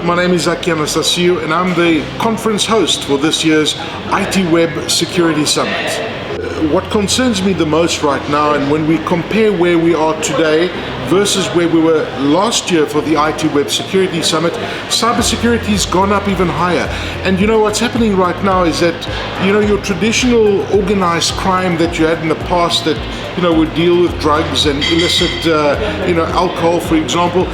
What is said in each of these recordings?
my name is Aki Anastasiou and I'm the conference host for this year's ITWeb Security Summit. What concerns me the most right now, and when we compare where we are today versus where we were last year for the ITWeb Security Summit, cybersecurity has gone up even higher. And you know what's happening right now is that, you know, your traditional organized crime that you had in the past that, you know, would deal with drugs and illicit, alcohol, for example,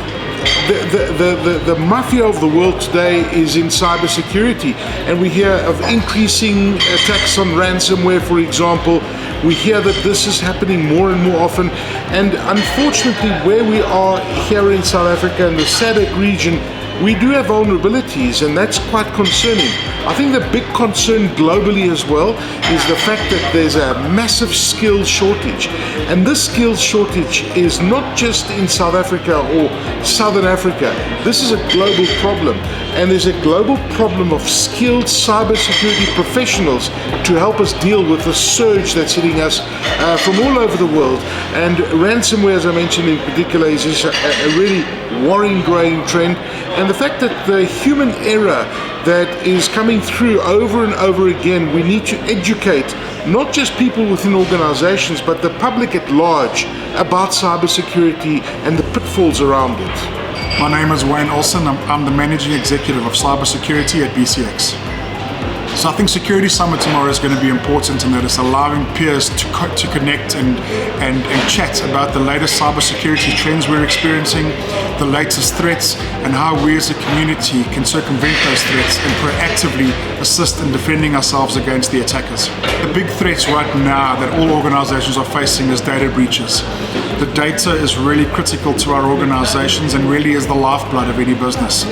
the mafia of the world today is in cybersecurity, and we hear of increasing attacks on ransomware, for example. We hear that this is happening more and more often, and unfortunately where we are here in South Africa in the SADC region, we do have vulnerabilities, and that's quite concerning. I think the big concern globally as well is the fact that there's a massive skills shortage. And this skills shortage is not just in South Africa or Southern Africa. This is a global problem. And there's a global problem of skilled cybersecurity professionals to help us deal with the surge that's hitting us from all over the world. And ransomware, as I mentioned in particular, is a really worrying, growing trend. And the fact that the human error that is coming through over and over again, we need to educate not just people within organizations, but the public at large about cybersecurity and the pitfalls around it. My name is Olsen. I'm the Managing Executive of Cybersecurity at BCX. So I think Security Summit tomorrow is going to be important in that it's allowing peers to connect and chat about the latest cybersecurity trends we're experiencing, the latest threats, and how we as a community can circumvent those threats and proactively assist in defending ourselves against the attackers. The big threats right now that all organizations are facing is data breaches. The data is really critical to our organizations and really is the lifeblood of any business.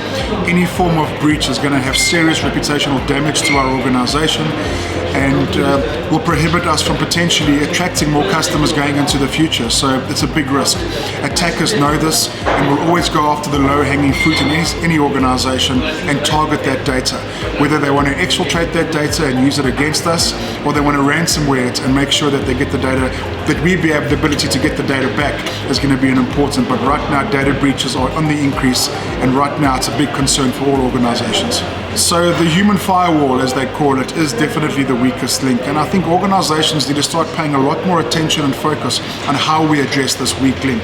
Any form of breach is going to have serious reputational damage to our organization and will prohibit us from potentially attracting more customers going into the future. So it's a big risk. Attackers know this and will always go after the low-hanging fruit in any organization and target that data. Whether they want to exfiltrate that data and use it against us, or they want to ransomware it and make sure that they get the data, that we have the ability to get the data back, is going to be an important. But right now data breaches are on the increase, and right now it's a big concern for all organizations. So the human firewall, as they call it, is definitely the weakest link, and I think organizations need to start paying a lot more attention and focus on how we address this weak link.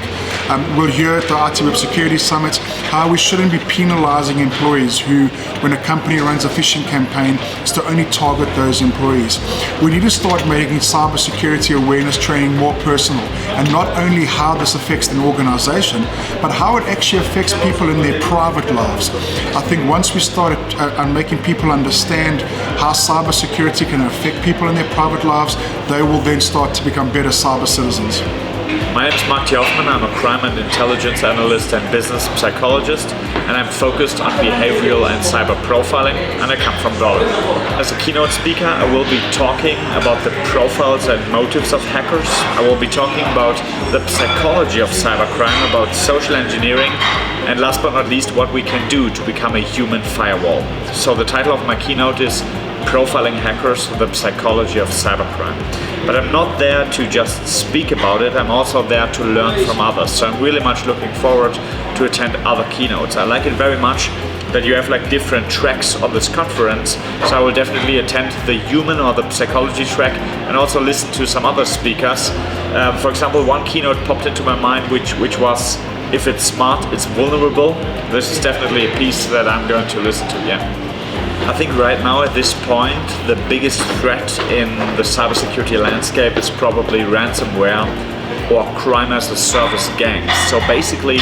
We'll hear at the ITWeb Security Summit how we shouldn't be penalizing employees who, when a company runs a phishing campaign, is to only target those employees. We need to start making cybersecurity awareness training more personal, and not only how this affects an organization, but how it actually affects people in their private lives. I think once we start and making people understand how cybersecurity can affect people in their private lives, they will then start to become better cyber citizens. My name is Hofmann. I'm a crime and intelligence analyst and business psychologist, and I'm focused on behavioral and cyber profiling, and I come from Berlin. As a keynote speaker, I will be talking about the profiles and motives of hackers. I will be talking about the psychology of cybercrime, about social engineering, and last but not least, what we can do to become a human firewall. So the title of my keynote is Profiling Hackers, the Psychology of Cybercrime. But I'm not there to just speak about it, I'm also there to learn from others. So I'm really much looking forward to attend other keynotes. I like it very much that you have like different tracks on this conference. So I will definitely attend the human or the psychology track and also listen to some other speakers. For example, one keynote popped into my mind which was, if it's smart, it's vulnerable. This is definitely a piece that I'm going to listen to, yeah. I think right now at this point, the biggest threat in the cybersecurity landscape is probably ransomware or crime as a service gangs. So basically,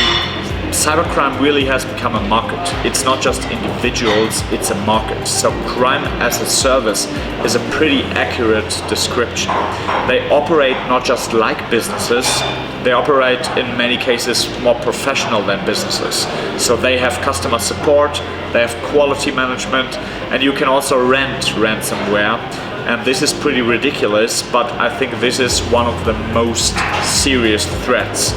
cybercrime really has become a market. It's not just individuals, it's a market. So crime as a service is a pretty accurate description. They operate not just like businesses, they operate in many cases more professional than businesses. So they have customer support, they have quality management, and you can also rent ransomware. And this is pretty ridiculous, but I think this is one of the most serious threats.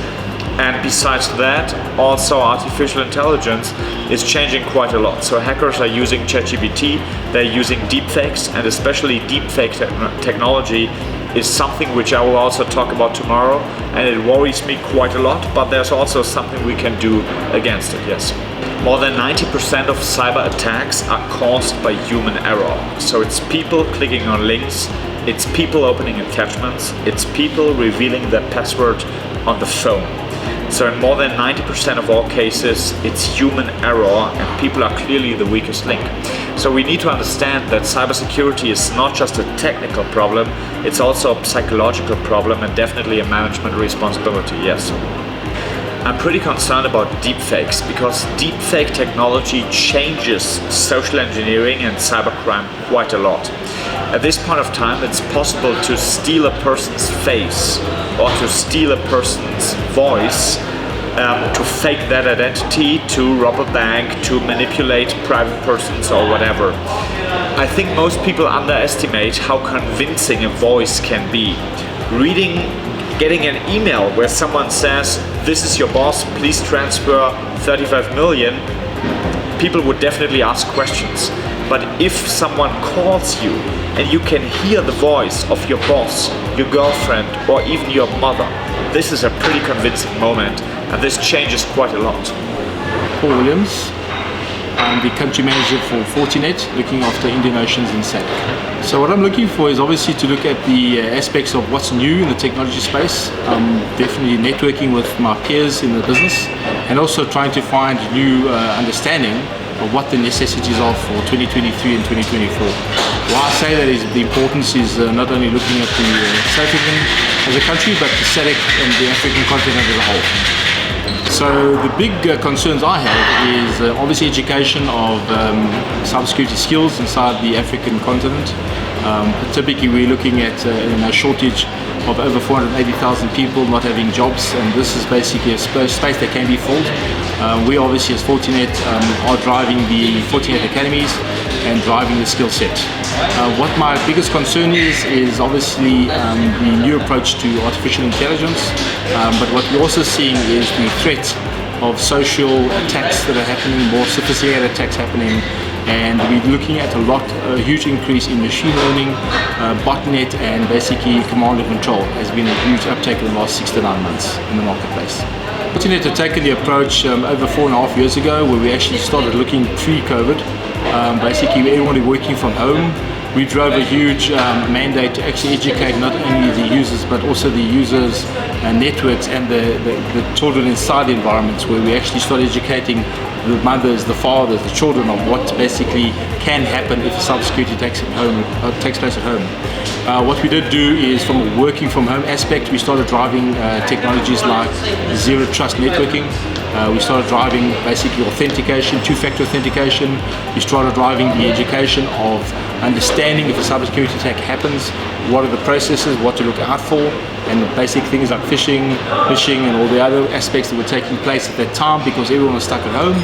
And besides that, also artificial intelligence is changing quite a lot. So hackers are using ChatGPT, they're using deepfakes, and especially deepfake technology is something which I will also talk about tomorrow, and it worries me quite a lot, but there's also something we can do against it, yes. More than 90% of cyber attacks are caused by human error. So it's people clicking on links, it's people opening attachments, it's people revealing their password on the phone. So in more than 90% of all cases, it's human error, and people are clearly the weakest link. So we need to understand that cybersecurity is not just a technical problem, it's also a psychological problem and definitely a management responsibility, yes. I'm pretty concerned about deepfakes because deepfake technology changes social engineering and cybercrime quite a lot. At this point of time, it's possible to steal a person's face or to steal a person's voice, to fake that identity, to rob a bank, to manipulate private persons or whatever. I think most people underestimate how convincing a voice can be. Getting an email where someone says, "This is your boss, please transfer 35 million, people would definitely ask questions. But if someone calls you and you can hear the voice of your boss, your girlfriend, or even your mother, this is a pretty convincing moment, and this changes quite a lot. Paul Williams. I'm the country manager for Fortinet, looking after Indian Oceans and SADC. So what I'm looking for is obviously to look at the aspects of what's new in the technology space. I'm definitely networking with my peers in the business and also trying to find new understanding of what the necessities are for 2023 and 2024. Why I say that is the importance is not only looking at the South African as a country, but the SADC and the African continent as a whole. So the big concerns I have is obviously education of cybersecurity skills inside the African continent. Typically we're looking at a shortage of over 480,000 people not having jobs, and this is basically a space that can be filled. We obviously as Fortinet are driving the Fortinet academies and driving the skill set. What my biggest concern is obviously the new approach to artificial intelligence, but what we're also seeing is the threat of social attacks that are happening, more sophisticated attacks happening, and we're looking at a huge increase in machine learning, botnet, and basically command and control has been a huge uptake in the last 6 to 9 months in the marketplace. Fortinet had taken the approach over 4.5 years ago, where we actually started looking pre-COVID. Basically everyone working from home. We drove a huge mandate to actually educate not only the users but also the users' networks and the children inside the environments, where we actually started educating the mothers, the fathers, the children of what basically can happen if cybersecurity takes place at home. What we did do is, from a working from home aspect, we started driving technologies like zero trust networking. We started driving basically authentication, two-factor authentication. We started driving the education of understanding if a cybersecurity attack happens, what are the processes, what to look out for, and basic things like phishing, and all the other aspects that were taking place at that time because everyone was stuck at home.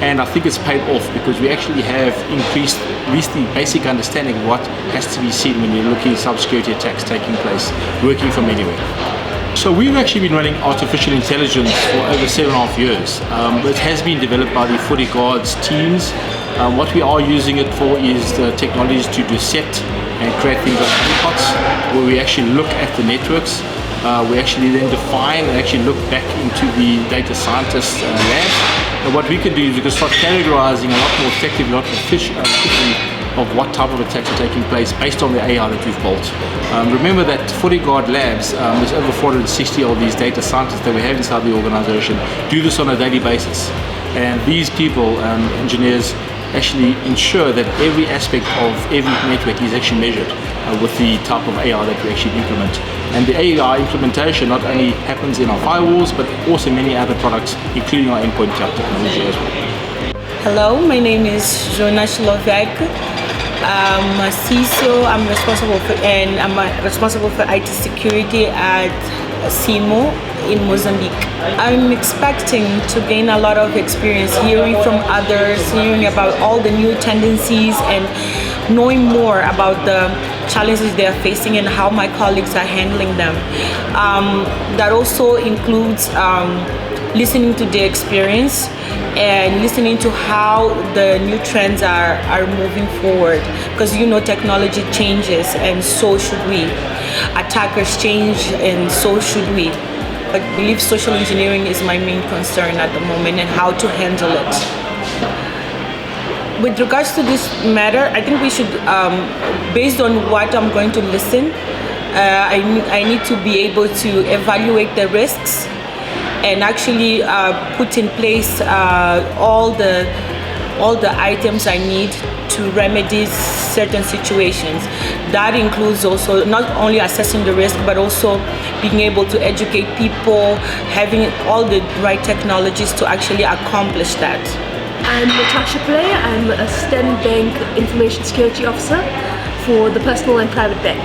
And I think it's paid off because we actually have increased at least the basic understanding of what has to be seen when you're looking at cybersecurity attacks taking place, working from anywhere. So we've actually been running artificial intelligence for over 7.5 years. It has been developed by the FortiGuard's teams. What we are using it for is the technologies to dissect and create things like honeypots, where we actually look at the networks. We actually then define and actually look back into the data scientist lab. And what we can do is we can start categorizing a lot more effectively, a lot more quickly of what type of attacks are taking place based on the AI that we've built. Remember that FortiGuard Labs, there's over 460 of these data scientists that we have inside the organization, do this on a daily basis. And these people, engineers, actually ensure that every aspect of every network is actually measured with the type of AI that we actually implement. And the AI implementation not only happens in our firewalls, but also many other products, including our endpoint cloud technology as well. Hello, my name is Jonas Slovak. I'm a CISO. I'm responsible for IT security at CIMO in Mozambique. I'm expecting to gain a lot of experience hearing from others, hearing about all the new tendencies and knowing more about the challenges they are facing and how my colleagues are handling them. That also includes listening to their experience and listening to how the new trends are moving forward, because technology changes and so should we. Attackers change and so should we. But I believe social engineering is my main concern at the moment and how to handle it. With regards to this matter, I think we should, based on what I'm going to listen, I need to be able to evaluate the risks and actually put in place all the items I need to remedy certain situations. That includes also not only assessing the risk, but also being able to educate people, having all the right technologies to actually accomplish that. I'm Natasha Pillay. I'm a Standard Bank Information Security Officer for the Personal and Private Bank.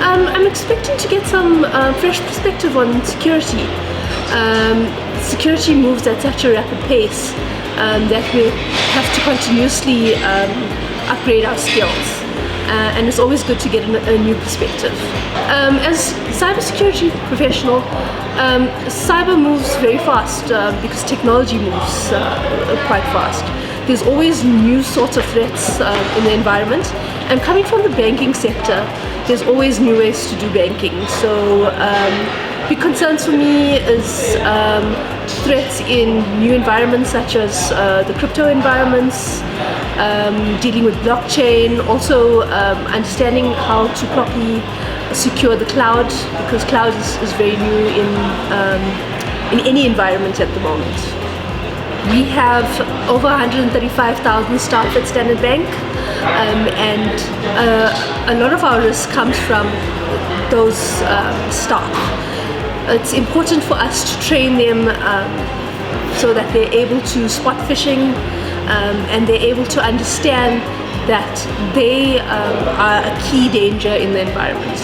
I'm expecting to get some fresh perspective on security. Security moves at such a rapid pace that we have to continuously upgrade our skills. And it's always good to get a new perspective. As a cybersecurity professional, cyber moves very fast because technology moves quite fast. There's always new sorts of threats in the environment, and coming from the banking sector, there's always new ways to do banking. So big concerns for me is threats in new environments such as the crypto environments, dealing with blockchain, also understanding how to properly secure the cloud, because cloud is very new in any environment at the moment. We have over 135,000 staff at Standard Bank, and a lot of our risk comes from those staff. It's important for us to train them so that they're able to spot phishing and they're able to understand that they are a key danger in the environment.